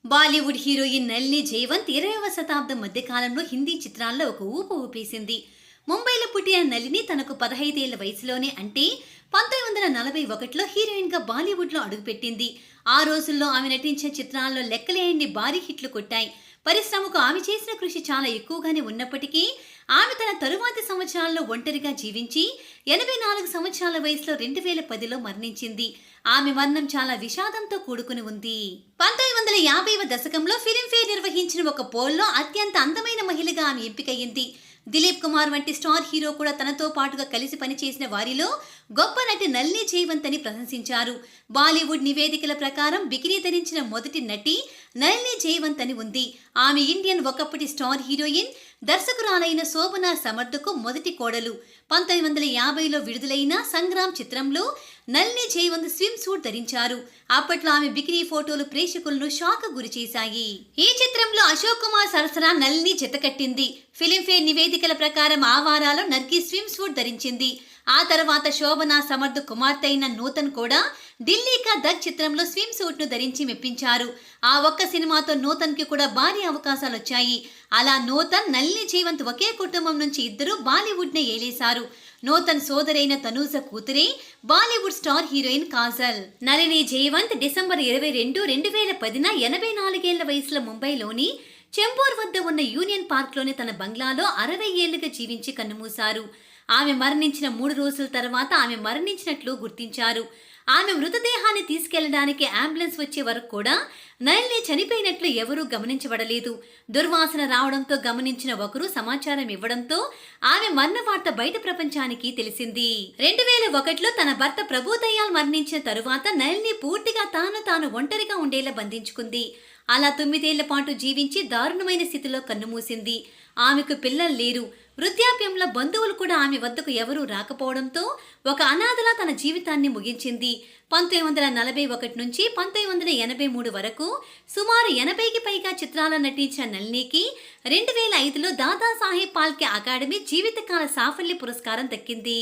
Bollywood heroine Nalini Jayawant 20వ శతాబ్దం మధ్యకాలంలో హిందీ చిత్రాల్లో ఒక ఊపు ఊపేసింది. ముంబైలో పుట్టిన నళిని తనకు 15 ఏళ్ల వయసులోనే అంటే 1941లో హీరోయిన్గా బాలీవుడ్లో అడుగుపెట్టింది. ఆ రోజుల్లో ఆమె నటించిన చిత్రాల్లో లెక్కలేని భారీ హిట్లు కొట్టాయి. పరిశ్రమకు ఆమె చేసిన కృషి చాలా ఎక్కువగానే ఉన్నప్పటికీ ఆమె తన తరువాతి సంవత్సరాల్లో ఒంటరిగా జీవించి 84 సంవత్సరాల వయసులో 2010లో మరణించింది. ఆమె మరణం చాలా విషాదంతో కూడుకుని ఉంది. 1950వ దశకంలో ఫిలింఫేర్ నిర్వహించిన ఒక పోల్లో అత్యంత అందమైన మహిళగా ఆమె ఎంపికయ్యింది. దిలీప్ కుమార్ వంటి స్టార్ హీరో కూడా తనతో పాటుగా కలిసి పనిచేసిన వారిలో గొప్ప నటి నళిని జయవంత్ అని ప్రశంసించారు. బాలీవుడ్ నివేదికల ప్రకారం బికినీ ధరించిన మొదటి నటి నళిని జయవంత్ అని ఉంది. ఆమె ఇండియన్ ఒకప్పటి స్టార్ హీరోయిన్, దర్శకురాలైన శోభనా సమర్థకు మొదటి కోడలు. 1950లో విడుదలైన సంగ్రామ్ చిత్రంలో నళిని జయవంత్ స్విమ్ సూట్ ధరించారు. అప్పట్లో ఆమె బికినీ ఫోటోలు ప్రేక్షకులను షాక్ గురిచేశాయి. ఈ చిత్రంలో అశోక్ కుమార్ సరసన నళిని జతకట్టింది. ఫిలింఫేర్ నివేదికల ప్రకారం ఆ వారాలో నర్గి స్విమ్ సూట్ ధరించింది. ఆ తర్వాత శోభనా సమర్థ్ కుమార్తె అయిన నూతన్ కూడా ఢిల్లీ కా దగ్ చిత్రంలో స్విమ్ సూట్ ను ధరించి మెప్పించారు. ఆ ఒక్క సినిమాతో నూతన్ కి కూడా భారీ అవకాశాలు వచ్చాయి. అలా నూతన్, నళిని జయవంత్ ఒకే కుటుంబం నుంచి ఇద్దరు బాలీవుడ్ నే ఏలేశారు. నూతన్ సోదరైన తనూజ కూతురే Bollywood star heroine Kajol. Nalini Jaywant December 22, 2010న 84 ఏళ్ల వయసులో ముంబైలోని చెంబూర్ వద్ద ఉన్న యూనియన్ పార్క్ లోని తన బంగ్లాలో 60 ఏళ్లుగా జీవించి కన్నుమూశారు. ఆమె మరణించిన 3 రోజుల తర్వాత ఆమె మరణించినట్లు గుర్తించారు. ఆమె మృతదేహాన్ని తీసుకెళ్లడానికి అంబులెన్స్ వచ్చే వరకు కూడా నళిని చనిపోయినట్లు ఎవరూ గమనించబడలేదు. దుర్వాసన రావడంతో గమనించిన ఒకరు సమాచారం ఇవ్వడంతో ఆమె మరణ వార్త బయట ప్రపంచానికి తెలిసింది. 2001లో తన భర్త ప్రభు దయాల్ మరణించిన తరువాత నళిని పూర్తిగా తాను ఒంటరిగా ఉండేలా బంధించుకుంది. అలా 9 ఏళ్ల పాటు జీవించి దారుణమైన స్థితిలో కన్నుమూసింది. ఆమెకు పిల్లలు లేరు. వృద్ధాప్యంలో బంధువులు కూడా ఆమె వద్దకు ఎవరూ రాకపోవడంతో ఒక అనాథలా తన జీవితాన్ని ముగించింది. 1941 నుంచి 1983 వరకు సుమారు 80కి పైగా చిత్రాల్లో నటించిన నళినికి 2005లో దాదాసాహెబ్ ఫాల్కే అకాడమీ జీవితకాల సాఫల్య పురస్కారం దక్కింది.